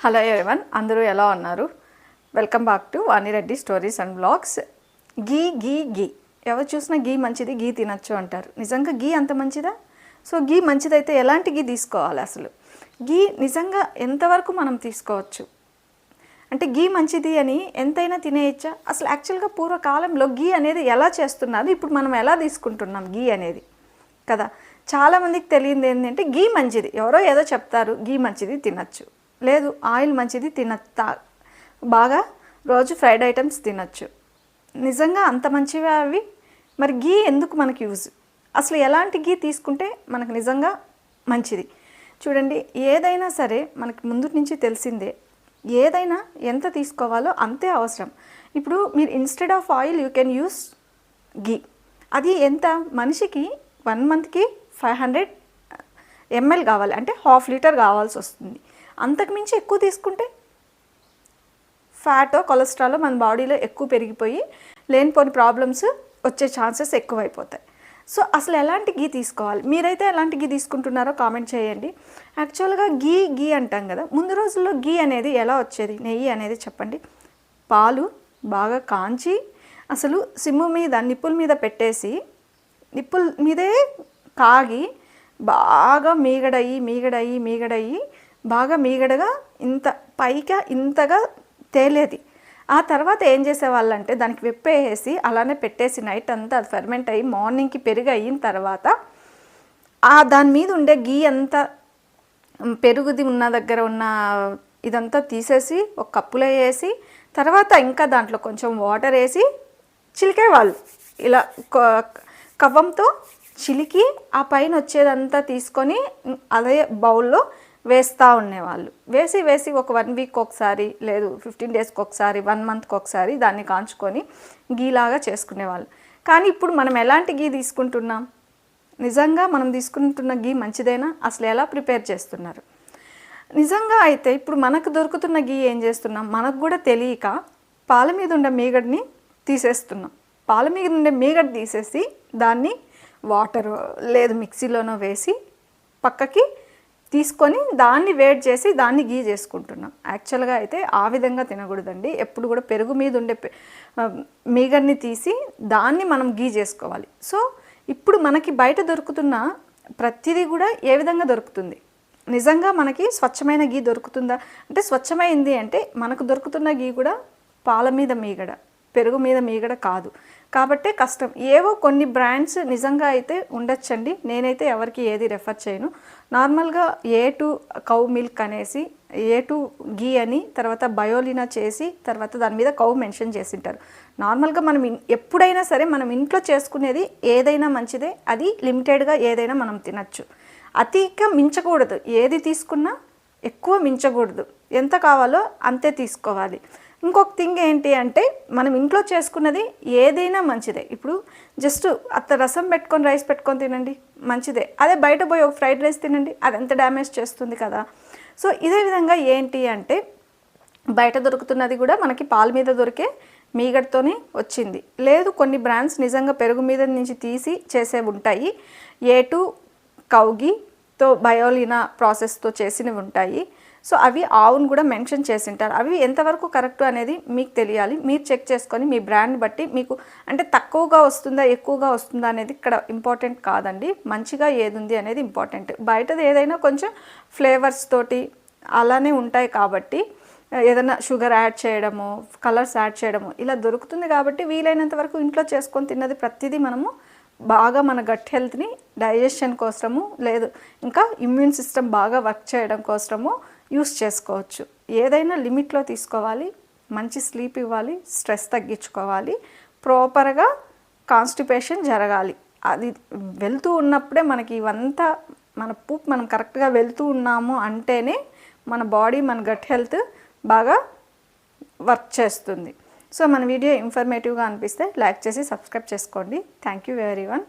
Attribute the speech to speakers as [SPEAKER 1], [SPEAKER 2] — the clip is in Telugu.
[SPEAKER 1] హలో ఎవరీవన్, అందరూ ఎలా ఉన్నారు? Welcome back to Vani Reddy stories and blogs. గీ గీ గీ ఎవరు చూసినా గీ మంచిది, గీ తినచ్చు అంటారు. నిజంగా గీ అంత మంచిదా? సో గీ మంచిదైతే ఎలాంటి గీ తీసుకోవాలి? అసలు గీ నిజంగా ఎంతవరకు మనం తీసుకోవచ్చు? అంటే గీ మంచిది అని ఎంతైనా తినేయచ్చా? అసలు యాక్చువల్గా పూర్వకాలంలో గీ అనేది ఎలా చేస్తున్నారు, ఇప్పుడు మనం ఎలా తీసుకుంటున్నాం గీ అనేది కదా. చాలామందికి తెలియదు ఏంటంటే గీ మంచిది, ఎవరో ఏదో చెప్తారు గీ మంచిది తినచ్చు, లేదు ఆయిల్ మంచిది బాగా రోజు ఫ్రైడ్ ఐటమ్స్ తినచ్చు. నిజంగా అంత మంచివే అవి? మరి గీ ఎందుకు మనకి యూజ్? అసలు ఎలాంటి గీ తీసుకుంటే మనకు నిజంగా మంచిది? చూడండి, ఏదైనా సరే మనకి ముందు నుంచి తెలిసిందే, ఏదైనా ఎంత తీసుకోవాలో అంతే అవసరం. ఇప్పుడు మీరు instead of oil you can use ghee. అది ఎంత? మనిషికి 1 మంత్కి 500 ml కావాలి, అంటే 1/2 లీటర్ కావాల్సి వస్తుంది. అంతకుమించి ఎక్కువ తీసుకుంటే ఫ్యాటో కొలెస్ట్రాల్ మన బాడీలో ఎక్కువ పెరిగిపోయి లేనిపోని ప్రాబ్లమ్స్ వచ్చే ఛాన్సెస్ ఎక్కువైపోతాయి. సో అసలు ఎలాంటి గీ తీసుకోవాలి? మీరైతే ఎలాంటి గీ తీసుకుంటున్నారో కామెంట్ చేయండి. యాక్చువల్గా గీ గీ అంటాం కదా, ముందు రోజుల్లో గీ అనేది ఎలా వచ్చేది? నెయ్యి అనేది చెప్పండి. పాలు బాగా కాంచి అసలు సిమ్ము మీద నిప్పుల మీద పెట్టేసి నిప్పుల మీదే కాగి బాగా మీగడయి బాగా మీగడగా ఇంత పైగా ఇంతగా తేలేది. ఆ తర్వాత ఏం చేసేవాళ్ళంటే దానికి వెప్పేసి అలానే పెట్టేసి నైట్ అంతా అది ఫెర్మెంట్ అయ్యి మార్నింగ్కి పెరుగు అయిన తర్వాత దాని మీద ఉండే గీ అంతా పెరుగుది ఉన్న దగ్గర ఉన్న ఇదంతా తీసేసి ఒక కప్పులో వేసి తర్వాత ఇంకా దాంట్లో కొంచెం వాటర్ వేసి చిలికేవాళ్ళు. ఇలా కవ్వంతో చిలికి ఆ పైన వచ్చేదంతా తీసుకొని అదే బౌల్లో వేస్తూ ఉండేవాళ్ళు. వేసి ఒక 1 వీక్ ఒకసారి, లేదు 15 డేస్కి ఒకసారి, 1 మంత్కి ఒకసారి దాన్ని కాంచుకొని గీలాగా చేసుకునేవాళ్ళు. కానీ ఇప్పుడు మనం ఎలాంటి గీ తీసుకుంటున్నాం? నిజంగా మనం తీసుకుంటున్న గీ మంచిదేనా? అసలు ఎలా ప్రిపేర్ చేస్తున్నారు? నిజంగా అయితే ఇప్పుడు మనకు దొరుకుతున్న గీ ఏం చేస్తున్నాం? మనకు కూడా తెలియక పాల మీద ఉండే మీగడని తీసేస్తున్నాం. పాల మీద ఉండే మీగడ తీసేసి దాన్ని వాటర్ లేదు మిక్సీలోనో వేసి పక్కకి తీసుకొని దాన్ని వేడి చేసి దాన్ని గీ చేసుకుంటున్నాం. యాక్చువల్గా అయితే ఆ విధంగా తినకూడదండి. ఎప్పుడు కూడా పెరుగు మీద ఉండే మీగడని తీసి దాన్ని మనం గీ చేసుకోవాలి. సో ఇప్పుడు మనకి బయట దొరుకుతున్న ప్రతిదీ కూడా ఏ విధంగా దొరుకుతుంది? నిజంగా మనకి స్వచ్ఛమైన గీ దొరుకుతుందా? అంటే స్వచ్ఛమైంది అంటే మనకు దొరుకుతున్న గీ కూడా పాల మీద మీగడ, పెరుగు మీద మీగడ కాదు. కాబట్టే కష్టం. ఏవో కొన్ని బ్రాండ్స్ నిజంగా అయితే ఉండొచ్చండి. నేనైతే ఎవరికి ఏది రెఫర్ చేయను. నార్మల్గా A2 కౌ మిల్క్ అనేసి A2 గీ అని తర్వాత బయోలినా చేసి తర్వాత దాని మీద కౌ మెన్షన్ చేసింటారు. నార్మల్గా మనం ఎప్పుడైనా సరే మనం ఇంట్లో చేసుకునేది ఏదైనా మంచిదే. అది లిమిటెడ్గా ఏదైనా మనం తినచ్చు. అతిగా మించకూడదు. ఏది తీసుకున్నా ఎక్కువ మించకూడదు. ఎంత కావాలో అంతే తీసుకోవాలి. ఇంకొక థింగ్ ఏంటి అంటే మనం ఇంట్లో చేసుకున్నది ఏదైనా మంచిదే. ఇప్పుడు జస్ట్ అత్త రసం పెట్టుకొని రైస్ పెట్టుకొని తినండి, మంచిదే. అదే బయట పోయి ఒక ఫ్రైడ్ రైస్ తినండి, అది ఎంత డ్యామేజ్ చేస్తుంది కదా. సో ఇదే విధంగా ఏంటి అంటే బయట దొరుకుతున్నది కూడా మనకి పాల మీద దొరికే మీగడతోనే వచ్చింది. లేదు కొన్ని బ్రాండ్స్ నిజంగా పెరుగు మీద నుంచి తీసి చేసేవి ఉంటాయి. A2 కౌగితో బయోలినా ప్రాసెస్తో చేసినవి ఉంటాయి. సో అవి ఆవును కూడా మెన్షన్ చేసి ఉంటారు. అవి ఎంతవరకు కరెక్ట్ అనేది మీకు తెలియాలి. మీరు చెక్ చేసుకొని మీ బ్రాండ్ బట్టి మీకు అంటే తక్కువగా వస్తుందా ఎక్కువగా వస్తుందా అనేది ఇక్కడ ఇంపార్టెంట్ కాదండి. మంచిగా ఏది ఉంది అనేది ఇంపార్టెంట్. బయటది ఏదైనా కొంచెం ఫ్లేవర్స్ తోటి అలానే ఉంటాయి కాబట్టి ఏదైనా షుగర్ యాడ్ చేయడము, కలర్స్ యాడ్ చేయడము ఇలా దొరుకుతుంది. కాబట్టి వీలైనంత వరకు ఇంట్లో చేసుకొని తిన్నది ప్రతిదీ మనము బాగా మన గట్ హెల్త్ని డైజెషన్ కోసము, లేదు ఇంకా ఇమ్యూన్ సిస్టమ్ బాగా వర్క్ చేయడం కోసము యూస్ చేసుకోవచ్చు. ఏదైనా లిమిట్లో తీసుకోవాలి, మంచి స్లీప్ ఇవ్వాలి, స్ట్రెస్ తగ్గించుకోవాలి, ప్రాపర్గా కాన్స్టిపేషన్ జరగాలి. అది వెళ్తూ ఉన్నప్పుడే మనకి ఇవంతా మనం కరెక్ట్గా వెళ్తూ ఉన్నాము అంటేనే మన బాడీ మన గట్ హెల్త్ బాగా వర్క్ చేస్తుంది. సో మన వీడియో ఇన్ఫర్మేటివ్గా అనిపిస్తే లైక్ చేసి సబ్స్క్రైబ్ చేసుకోండి. Thank you everyone.